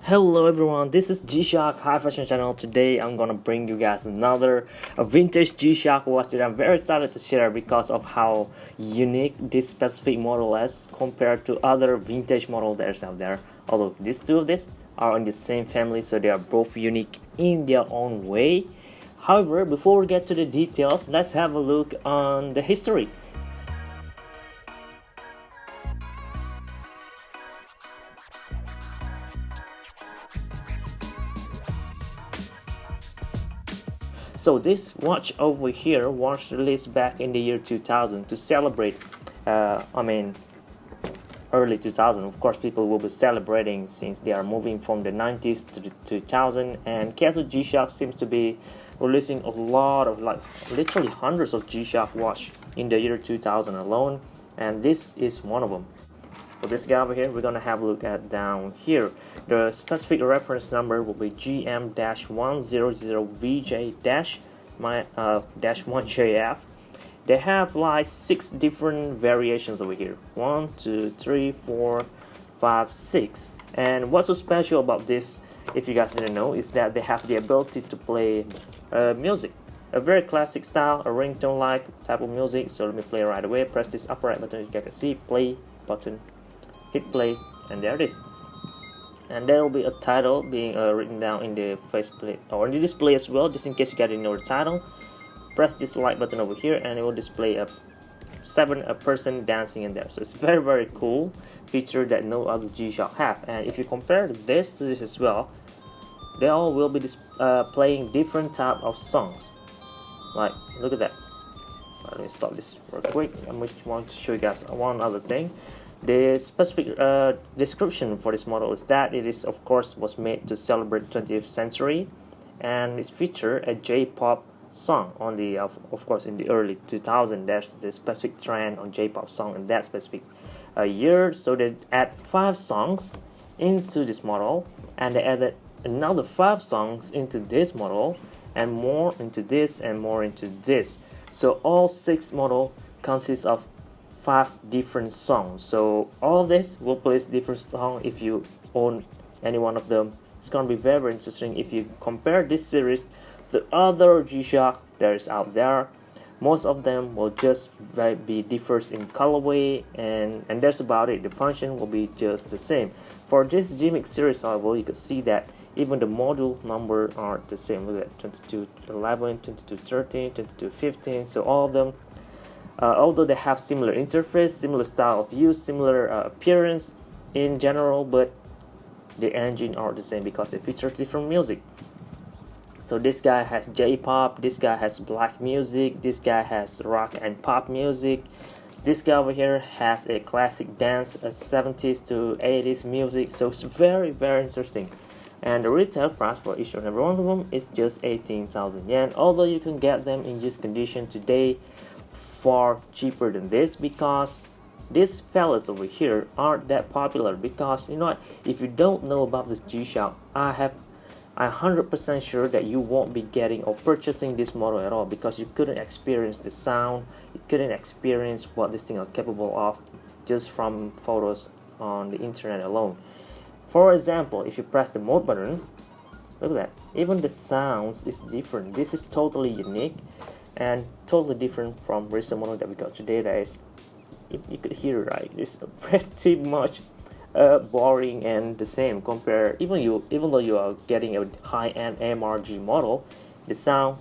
Hello everyone, this is G-Shock High Fashion Channel. Today I'm gonna bring you guys another vintage G-Shock watch that I'm very excited to share because of how unique this specific model is compared to other vintage model that's out there. Although these two of this are in the same family, so they are both unique in their own way. However, before we get to the details, let's have a look on the history. So this watch over here was released back in the year 2000 to celebrate, early 2000. Of course, people will be celebrating since they are moving from the 90s to the 2000. And Casio G-Shock seems to be releasing a lot of, like, literally hundreds of G-Shock watch in the year 2000 alone. And this is one of them. For this guy over here, we're gonna have a look at down here. The specific reference number will be GM-100VJ-1JF. They have like 6 different variations over here. 1, 2, 3, 4, 5, 6. And what's so special about this, if you guys didn't know, is that they have the ability to play music. A very classic style, a ringtone-like type of music. So let me play right away. Press this upper right button, you guys can see, play button. Hit play, and there it is. And there will be a title being written down in the faceplate or in the display as well, just in case you didn't know the title. Press this light button over here and it will display a person dancing in there. So it's very cool feature that no other G-Shock have. And if you compare this to this as well, they all will be playing different type of songs. Like, look at that. Let me stop this real quick. I just want to show you guys one other thing. The specific description for this model is that it is, of course, was made to celebrate 20th century, and it features a J-pop song on the of course in the early 2000s. There's the specific trend on J-pop song in that specific year, so they add 5 songs into this model, and they added another 5 songs into this model, and more into this, and more into this. So all 6 model consists of 5 different songs. So all of this will play different song if you own any one of them. It's gonna be very interesting if you compare this series to other G-Shock that is out there. Most of them will just be differs in colorway, and that's about it. The function will be just the same. For this G-Mix series, however, you can see that even the module number are the same. Look at 2211, 2213, 2215. So all of them, although they have similar interface, similar style of use, similar appearance in general, but the engine are the same because they feature different music. So this guy has J-pop, this guy has black music, this guy has rock and pop music, this guy over here has a classic dance, a 70s to 80s music. So it's very interesting. And the retail price for each and every one of them is just 18,000 yen, although you can get them in used condition today far cheaper than this, because these fellas over here aren't that popular. Because you know what, if you don't know about this G-Shock, I'm 100% sure that you won't be getting or purchasing this model at all, because you couldn't experience the sound, you couldn't experience what this thing are capable of just from photos on the internet alone. For example, if you press the mode button, look at that, even the sounds is different. This is totally unique and totally different from recent model that we got today. That is, you could hear, right, it's pretty much boring and the same compared, even though you are getting a high-end MRG model, the sound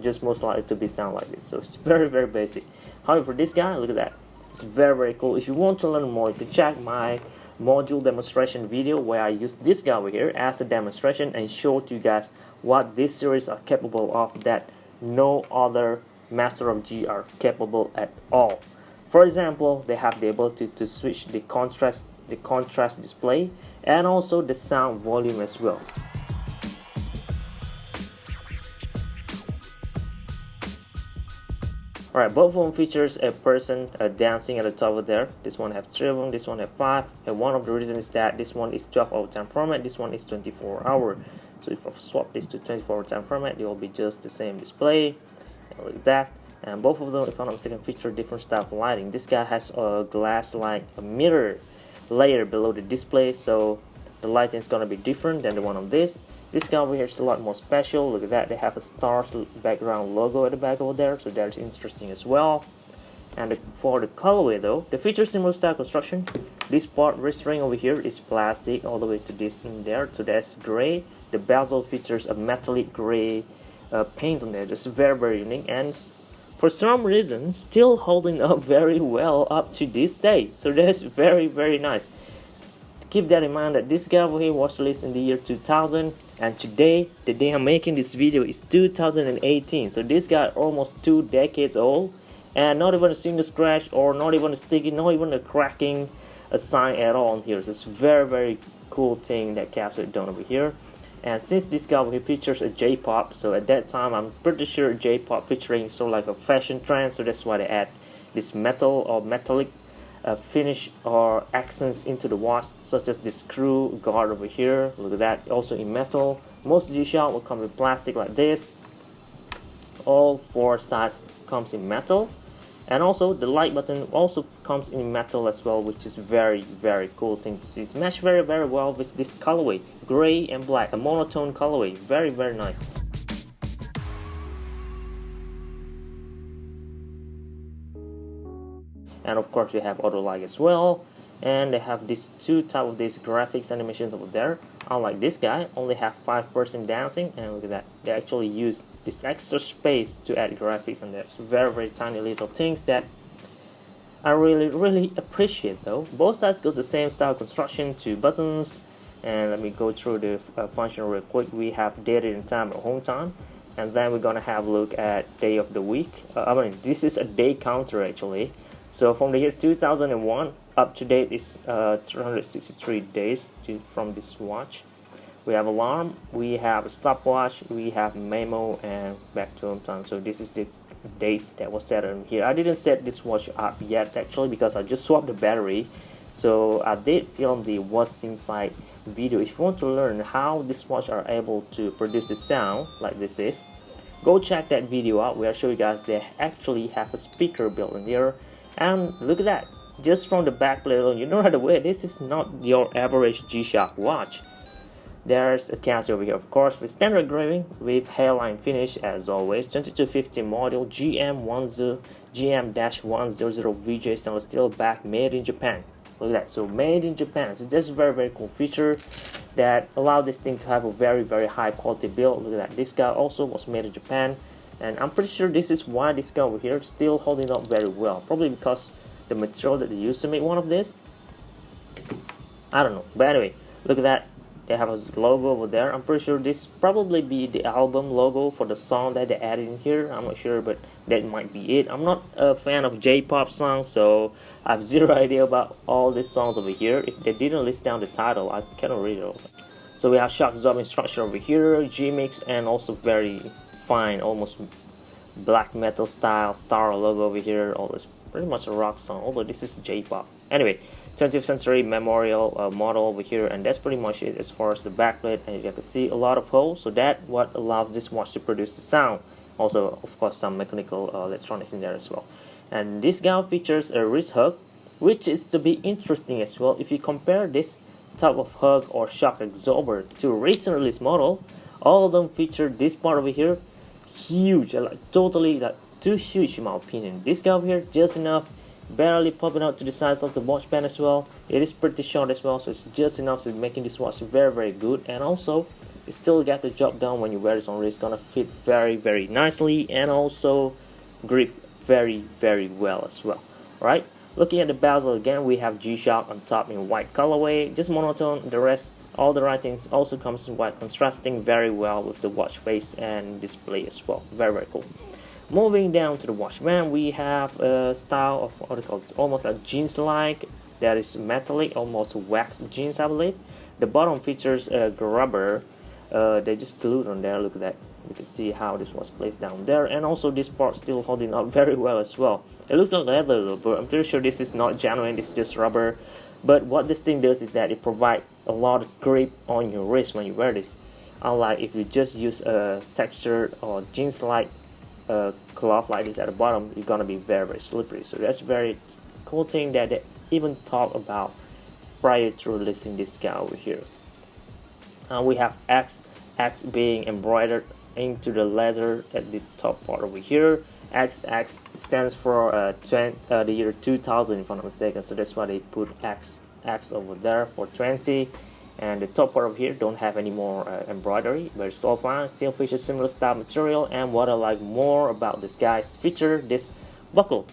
just most likely to be sound like this. So it's very basic. However, this guy, look at that, it's very cool. If you want to learn more, you can check my module demonstration video where I use this guy over here as a demonstration and show to you guys what this series are capable of that no other Master of G are capable at all. For example, they have the ability to switch the contrast display and also the sound volume as well. Alright, both of them features a person dancing at the top of there. This one have 3 of them, this one have 5, and one of the reasons is that this one is 12-hour time format, this one is 24-hour. So if I swap this to 24-hour time format, it will be just the same display, like that. And both of them, if I'm not mistaken, feature different style of lighting. This guy has a glass like a mirror layer below the display, so the lighting is gonna be different than the one on this. This guy over here is a lot more special. Look at that, they have a star background logo at the back over there, so that's interesting as well. And for the colorway though, the feature similar style construction. This part wrist-ring over here is plastic all the way to this in there, so that's gray. The bezel features a metallic gray paint on there, just very unique, and for some reason still holding up very well up to this day, so that's very nice. Keep that in mind that this guy over here was released in the year 2000, and today, the day I'm making this video, is 2018, so this guy almost 2 decades old, and not even a single scratch, or not even a sticky, not even a cracking a sign at all on here. So it's very cool thing that Casio done over here. And since this guy over here features a J-pop, so at that time I'm pretty sure J-pop featuring sort of like a fashion trend, so that's why they add this metal or metallic finish or accents into the watch, such as this screw guard over here. Look at that, also in metal. Most G-Shock will come with plastic like this. All 4 sides comes in metal, and also the light button also comes in metal as well, which is very cool thing to see. It's matched very well with this colorway, gray and black, a monotone colorway, very nice. And of course we have auto light as well, and they have these 2 type of these graphics animations over there. Unlike this guy, only have 5% dancing, and look at that, they actually use this extra space to add graphics on there. So very tiny little things that I really appreciate though. Both sides go the same style construction, 2 buttons, and let me go through the function real quick. We have date and time or home time, and then we're gonna have a look at day of the week. This is a day counter actually. So from the year 2001 up to date is 363 days from this watch. We have alarm, we have a stopwatch, we have memo, and back to home time. So this is the date that was set on here. I didn't set this watch up yet actually because I just swapped the battery. So I did film the what's inside video. If you want to learn how this watch are able to produce the sound like this is, go check that video out where I show you guys they actually have a speaker built in here. And look at that, just from the back plate alone, you know right away this is not your average G-Shock watch. There's a Casio over here, of course, with standard engraving with hairline finish as always. 2250 model GM-100VJ stainless steel back, made in Japan. Look at that, so made in Japan. So that's a very cool feature that allow this thing to have a very high quality build. Look at that, this guy also was made in Japan. And I'm pretty sure this is why this guy over here is still holding up very well. Probably because the material that they used to make one of this, I don't know. But anyway, look at that. They have a logo over there. I'm pretty sure this probably be the album logo for the song that they added in here. I'm not sure, but that might be it. I'm not a fan of J-pop songs, so I have zero idea about all these songs over here. If they didn't list down the title, I cannot read it over. So we have shock absorbing structure over here, G-Mix, and also very fine, almost black metal style star logo over here. Always pretty much a rock song, although this is J-pop. Anyway, 20th century memorial model over here, and that's pretty much it as far as the backplate. And you can see a lot of holes, so that what allows this watch to produce the sound. Also, of course, some mechanical electronics in there as well. And this gown features a wrist hug, which is to be interesting as well. If you compare this type of hug or shock absorber to recent release model, all of them feature this part over here, huge, like totally like too huge in my opinion. This guy over here just enough, barely popping out to the size of the watch band as well. It is pretty short as well, so it's just enough to making this watch very good. And also it still got the job done when you wear this on wrist. Gonna fit very nicely, and also grip very well as well. Right, looking at the bezel again, we have G-Shock on top in white colorway, just monotone. The rest, all the writings also comes in white, contrasting very well with the watch face and display as well. Very cool. Moving down to the watch band, we have a style of what they call it, almost like jeans like, that is metallic, almost wax jeans I believe. The bottom features a rubber, they just glued on there. Look at that, you can see how this was placed down there, and also this part still holding up very well as well. It looks like leather though, but I'm pretty sure this is not genuine, it's just rubber. But what this thing does is that it provides a lot of grip on your wrist when you wear this, unlike if you just use a textured or jeans like cloth like this at the bottom, you're gonna be very slippery. So that's very cool thing that they even talk about prior to releasing this guy over here. We have X being embroidered into the leather at the top part over here. XX stands for the year 2000 if I'm not mistaken, so that's why they put X over there for 20. And the top part over here don't have any more embroidery, but it's all fine. Still features similar style material. And what I like more about this guy's feature, this buckle,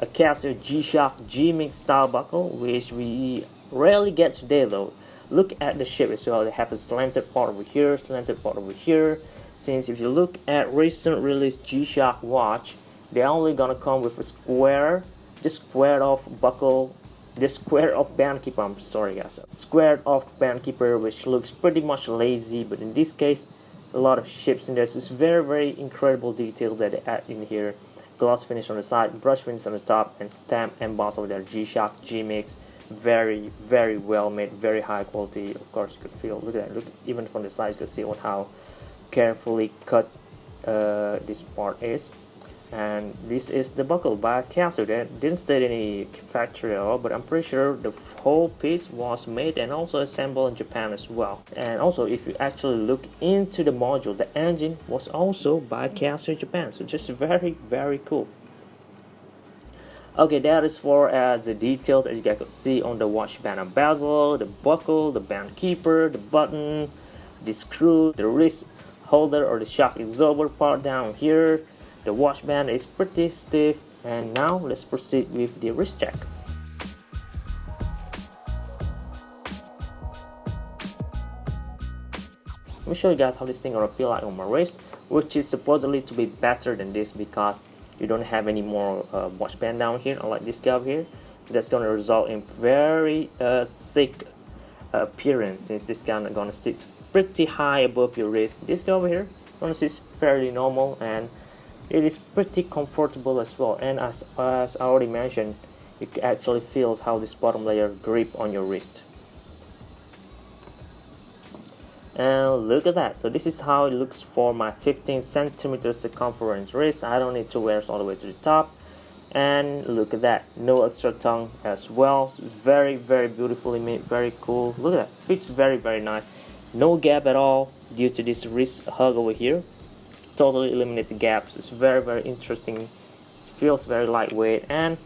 a Casio G-Shock G-Mix style buckle, which we rarely get today though. Look at the shape as well. They have a slanted part over here, slanted part over here. Since if you look at recent release G-Shock watch, they're only gonna come with a square, just squared off buckle, this square off band keeper. I'm sorry guys, squared off band keeper, which looks pretty much lazy, but in this case a lot of shapes in there, so it's very incredible detail that they add in here. Gloss finish on the side, brush finish on the top, and stamp emboss over there, G-Shock G-Mix. Very well made, very high quality. Of course you could feel, look at that, look, even from the side you can see on how carefully cut this part is. And this is the buckle by Casio. They didn't state any factory at all, but I'm pretty sure the whole piece was made and also assembled in Japan as well. And also if you actually look into the module, the engine was also by Casio Japan, so just very cool. Okay, that is for the details that you guys could see on the watch band and bezel, the buckle, the band keeper, the button, the screw, the wrist holder or the shock absorber part down here. The watch band is pretty stiff, and now let's proceed with the wrist check. Let me show you guys how this thing gonna feel like on my wrist, which is supposedly to be better than this because you don't have any more watch band down here, unlike this guy over here. That's gonna result in very thick appearance, since this guy is gonna sit pretty high above your wrist. This guy over here gonna sit fairly normal, and it is pretty comfortable as well. And as I already mentioned, you can actually feel how this bottom layer grip on your wrist. And look at that. So this is how it looks for my 15 centimeter circumference wrist. I don't need to wear it all the way to the top. And look at that, no extra tongue as well. So very beautifully made, very cool. Look at that, fits very nice. No gap at all due to this wrist hug over here. Totally eliminate the gaps. It's very interesting. It feels very lightweight, and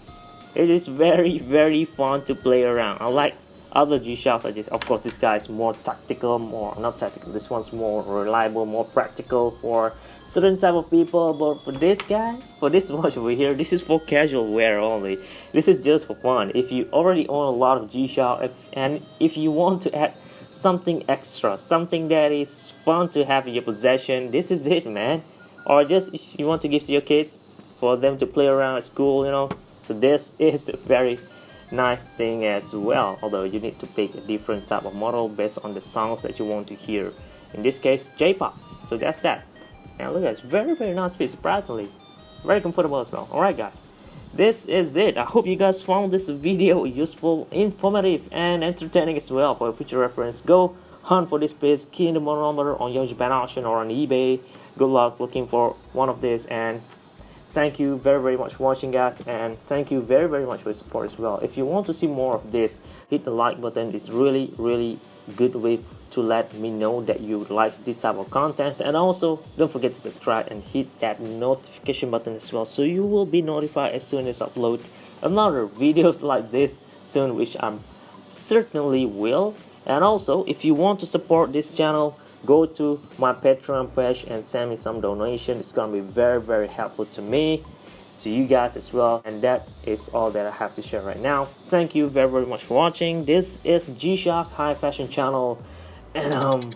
it is very fun to play around. I like other G-Shocks like this. Of course this guy is more tactical, more not tactical, this one's more reliable, more practical for certain type of people. But for this guy, for this watch over here, this is for casual wear only. This is just for fun. If you already own a lot of G-Shock, and if you want to add something extra, something that is fun to have in your possession, this is it, man. Or just if you want to give to your kids for them to play around at school, you know, so this is a very nice thing as well. Although you need to pick a different type of model based on the songs that you want to hear, in this case J-pop. So that's that. And look at this, very nice fit, surprisingly very comfortable as well. Alright guys, this is it. I hope you guys found this video useful, informative, and entertaining as well. For future reference, go hunt for this piece, key in the model number on your Japan auction or on eBay. Good luck looking for one of these, and thank you very much for watching guys, and thank you very much for your support as well. If you want to see more of this, hit the like button. It's really good way to let me know that you like this type of content. And also don't forget to subscribe and hit that notification button as well, so you will be notified as soon as I upload another videos like this soon, which I'm certainly will. And also if you want to support this channel, go to my Patreon page and send me some donation. It's gonna be very helpful to me, to you guys as well. And that is all that I have to share right now. Thank you very much for watching. This is G-Shock High Fashion Channel, and out.